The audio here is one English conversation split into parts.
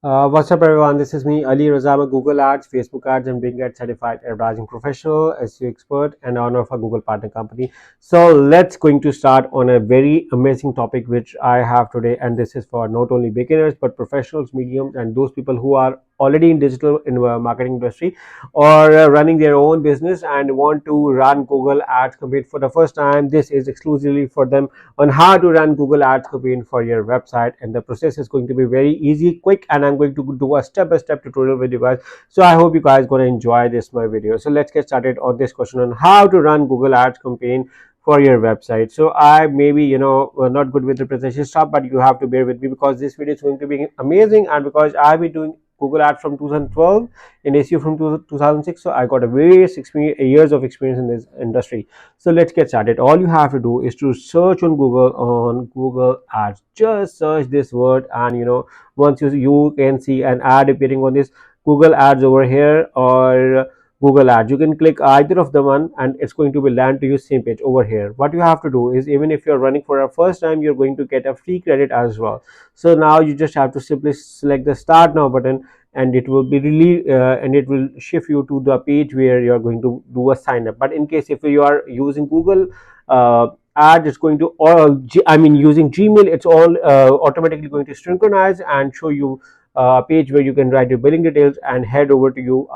What's up, everyone? This is me, Ali Razama, Google Ads, Facebook Ads, and Bing Ads certified advertising professional, SEO expert, and owner of a Google partner company. So let's going to start on a very amazing topic which I have today, and this is for not only beginners but professionals, mediums, and those people who are already in digital in marketing industry or running their own business and want to run Google Ads campaign for the first time. This is exclusively for them on how to run Google Ads campaign for your website, and the process is going to be very easy, quick, and I'm going to do a step-by-step tutorial with you guys. So I hope you guys gonna enjoy this my video. So let's get started on this question on how to run Google Ads campaign for your website. So I maybe not good with the presentation stuff, but you have to bear with me because this video is going to be amazing, and because I've been doing Google Ads from 2012 in SEO from 2006, so I got a various years of experience in this industry. So let's get started. All you have to do is to search on Google Ads. Just search this word, and once you can see an ad appearing on this Google Ads over here or Google Ads, you can click either of the one and it's going to be land to your same page over here. What you have to do is, even if you're running for a first time, you're going to get a free credit as well. So now you just have to simply select the start now button, and it will be really and it will shift you to the page where you're going to do a sign up. But in case if you are using Google Ads, it's going to, or using Gmail, it's all automatically going to synchronize and show you a page where you can write your billing details and head over to you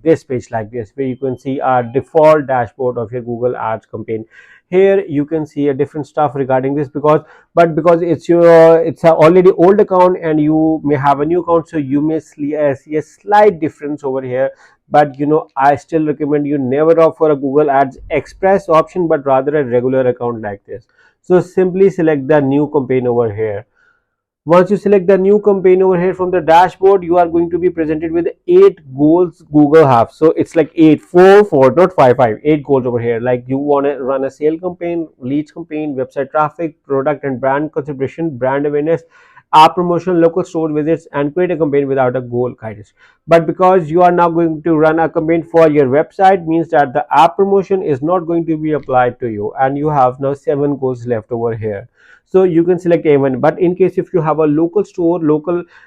this page like this, where you can see our default dashboard of your Google Ads campaign. Here you can see a different stuff regarding this, because it's a already old account and you may have a new account, so you may see a slight difference over here. But I still recommend you never opt for a Google Ads Express option, but rather a regular account like this. So simply select the new campaign over here. Once you select the new campaign over here from the dashboard, you are going to be presented with 8 goals Google have. So it's like 8, 4, 4, not 5, 5, 8 goals over here. Like you want to run a sale campaign, leads campaign, website traffic, product and brand consideration, brand awareness, app promotion, local store visits, and create a campaign without a goal guidance. But because you are now going to run a campaign for your website, means that the app promotion is not going to be applied to you, and you have now 7 goals left over here. So you can select a1. But in case if you have a local store,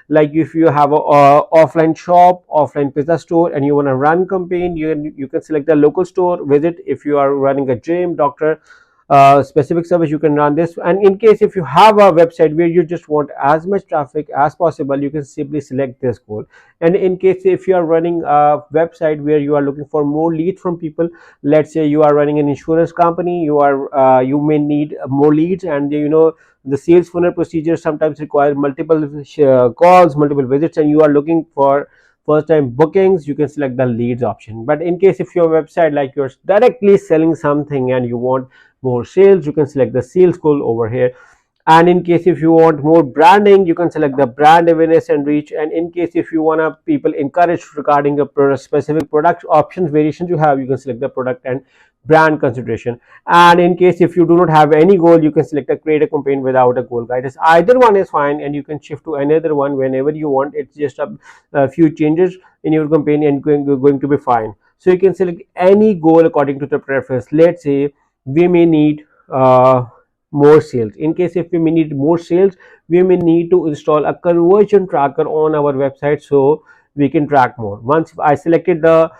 like if you have a offline shop, offline pizza store, and you want to run campaign, you can select the local store visit. If you are running a gym, doctor, specific service, you can run this. And in case if you have a website where you just want as much traffic as possible, you can simply select this goal. And in case if you are running a website where you are looking for more leads from people, let's say you are running an insurance company, you may need more leads, and the sales funnel procedure sometimes require multiple calls, multiple visits, and you are looking for first time bookings, you can select the leads option. But in case if your website, like you're directly selling something and you want more sales, you can select the sales goal over here. And in case if you want more branding, you can select the brand awareness and reach. And in case if you want to people encouraged regarding a specific product options variations you have, you can select the product and brand consideration. And in case if you do not have any goal, you can select a create a campaign without a goal guidance. Either one is fine, and you can shift to another one whenever you want. It's just a few changes in your campaign and going to be fine. So you can select any goal according to the preference. Let's say we may need more sales. In case if we may need more sales, we may need to install a conversion tracker on our website so we can track more. Once I selected the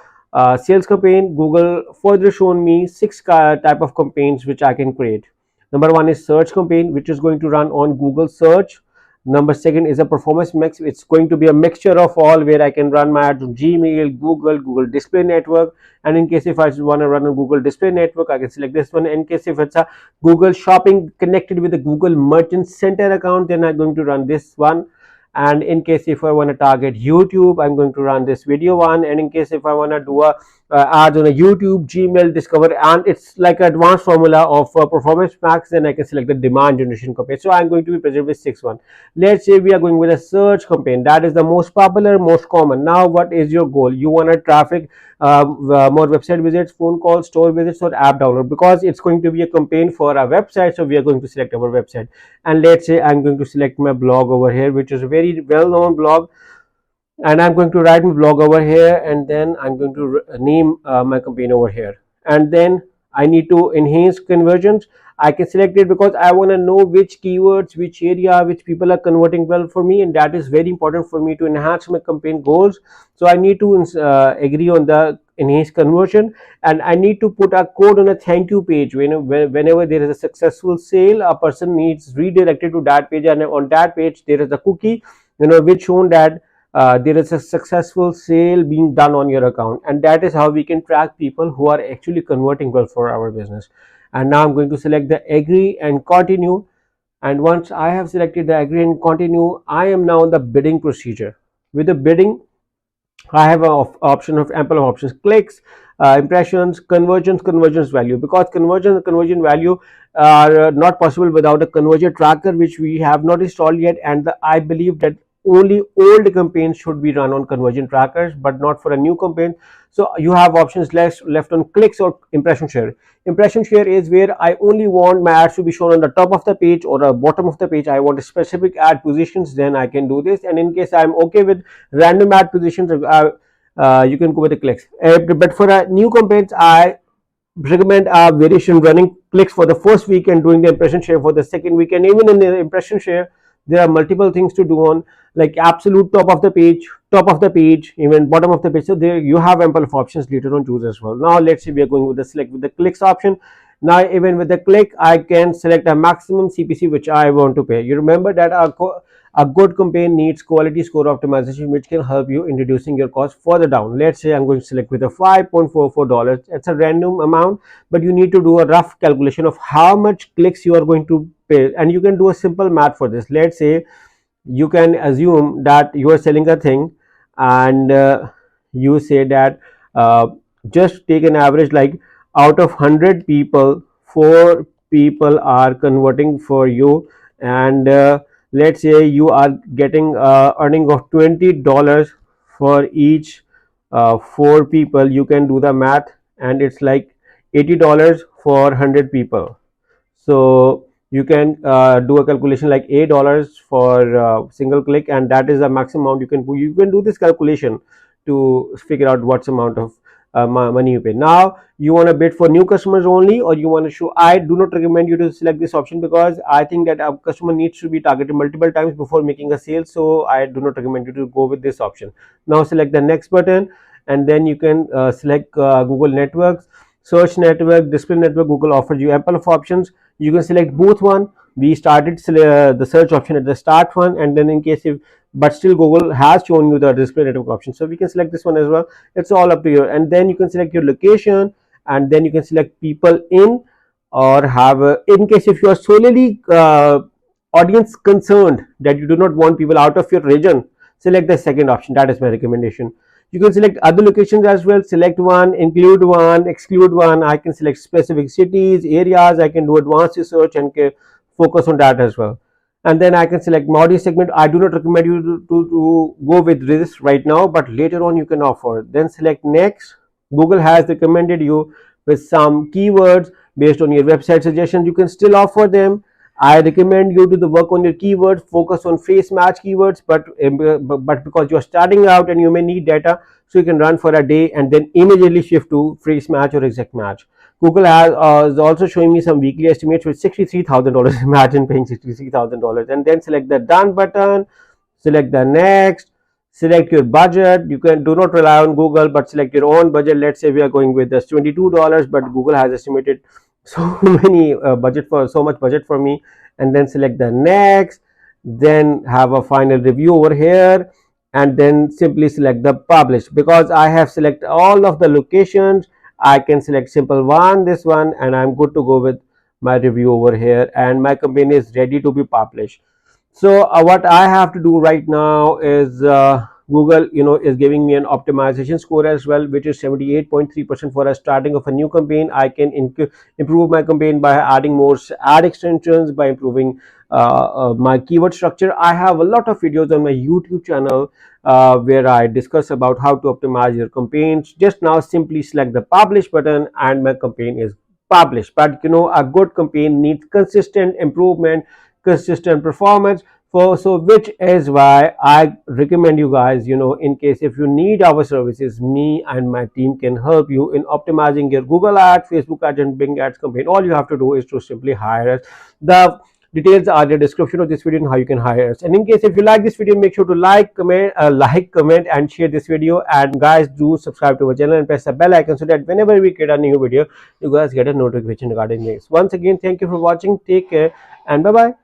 sales campaign, Google further shown me 6 type of campaigns which I can create. Number 1 is search campaign, which is going to run on Google search. Number 2 is a performance mix. It's going to be a mixture of all, where I can run my ads on Gmail, Google Display Network. And in case if I want to run a Google Display Network, I can select this one. In case if it's a Google Shopping connected with the Google Merchant Center account, then I'm going to run this one. And in case if I want to target YouTube, I'm going to run this video one. And in case if I want to do a ads on a YouTube, Gmail, Discover, and it's like an advanced formula of performance max, then I can select the demand generation campaign. So I'm going to be present with 6 1. Let's say we are going with a search campaign. That is the most popular, most common. Now what is your goal? You want to traffic more website visits, phone calls, store visits, or app download, because it's going to be a campaign for our website. So we are going to select our website. And let's say I'm going to select my blog over here, which is a very well-known blog, and I'm going to write my blog over here, and then I'm going to name my campaign over here. And then I need to enhance conversions. I can select it because I want to know which keywords, which area, which people are converting well for me, and that is very important for me to enhance my campaign goals. So I need to agree on the enhanced conversion, and I need to put a code on a thank you page. Whenever there is a successful sale, a person needs redirected to that page, and on that page there is a cookie, which shown that there is a successful sale being done on your account, and that is how we can track people who are actually converting well for our business. And now I'm going to select the agree and continue, and once I have selected the agree and continue, I am now in the bidding procedure. With the bidding, I have an option of ample of options: clicks, impressions, conversions value. Because conversion and conversion value are not possible without a conversion tracker, which we have not installed yet. And I believe that only old campaigns should be run on conversion trackers, but not for a new campaign. So you have options left on clicks or impression share. Impression share is where I only want my ads to be shown on the top of the page or the bottom of the page. I want specific ad positions, then I can do this. And in case I'm okay with random ad positions, you can go with the clicks. But for new campaigns, I recommend a variation running clicks for the first week and doing the impression share for the second week. And even in the impression share, there are multiple things to do on, like absolute top of the page, even bottom of the page. So there you have ample of options later on choose as well. Now let's say we are going with the select with the clicks option. Now even with the click, I can select a maximum CPC which I want to pay. You remember that a good campaign needs quality score optimization, which can help you in reducing your cost further down. Let's say I'm going to select with a $5.44. It's a random amount, but you need to do a rough calculation of how much clicks you are going to pay, and you can do a simple math for this. Let's say you can assume that you are selling a thing, and you say that just take an average, like out of 100 people, 4 people are converting for you, and let's say you are getting earning of $20 for each 4 people. You can do the math, and it's like $80 for 100 people. So you can do a calculation like $8 for single click, and that is the maximum amount you can do this calculation to figure out what's amount of money you pay. Now you want to bid for new customers only, or you want to show. I do not recommend you to select this option because I think that a customer needs to be targeted multiple times before making a sale, so I do not recommend you to go with this option. Now select the next button, and then you can select Google networks, search network, display network. Google offers you ample of options. You can select both one. We started the search option at the start one, and then in case if but still Google has shown you the display network option, so we can select this one as well. It's all up to you. And then you can select your location, and then you can select people in, or have in case if you are solely audience concerned that you do not want people out of your region, select the second option. That is my recommendation. You can select other locations as well. Select one, include one, exclude one. I can select specific cities, areas. I can do advanced research and focus on that as well. And then I can select audience segment. I do not recommend you to go with this right now, but later on you can offer. Then select next. Google has recommended you with some keywords based on your website suggestions. You can still offer them. I recommend you to work on your keywords, focus on phrase match keywords, but because you're starting out and you may need data, so you can run for a day and then immediately shift to phrase match or exact match. Google is also showing me some weekly estimates with $63,000. Imagine paying $63,000, and then select the done button, select the next, select your budget. You can do not rely on Google, but select your own budget. Let's say we are going with this $22, but Google has estimated so many so much budget for me. And then select the next, then have a final review over here, and then simply select the publish. Because I have selected all of the locations, I can select simple one, this one, and I'm good to go with my review over here, and my campaign is ready to be published. So what I have to do right now is Google is giving me an optimization score as well, which is 78.3% for a starting of a new campaign. I can improve my campaign by adding more ad extensions, by improving my keyword structure. I have a lot of videos on my YouTube channel where I discuss about how to optimize your campaigns. Just now simply select the publish button and my campaign is published. But a good campaign needs consistent improvement, consistent performance. for so which is why I recommend you guys, in case if you need our services, me and my team can help you in optimizing your Google ads, Facebook ads, and Bing ads campaign. All you have to do is to simply hire us. The details are in the description of this video and how you can hire us. And in case if you like this video, make sure to like, comment, and share this video. And guys, do subscribe to our channel and press the bell icon so that whenever we create a new video, you guys get a notification regarding this. Once again, thank you for watching. Take care and bye bye.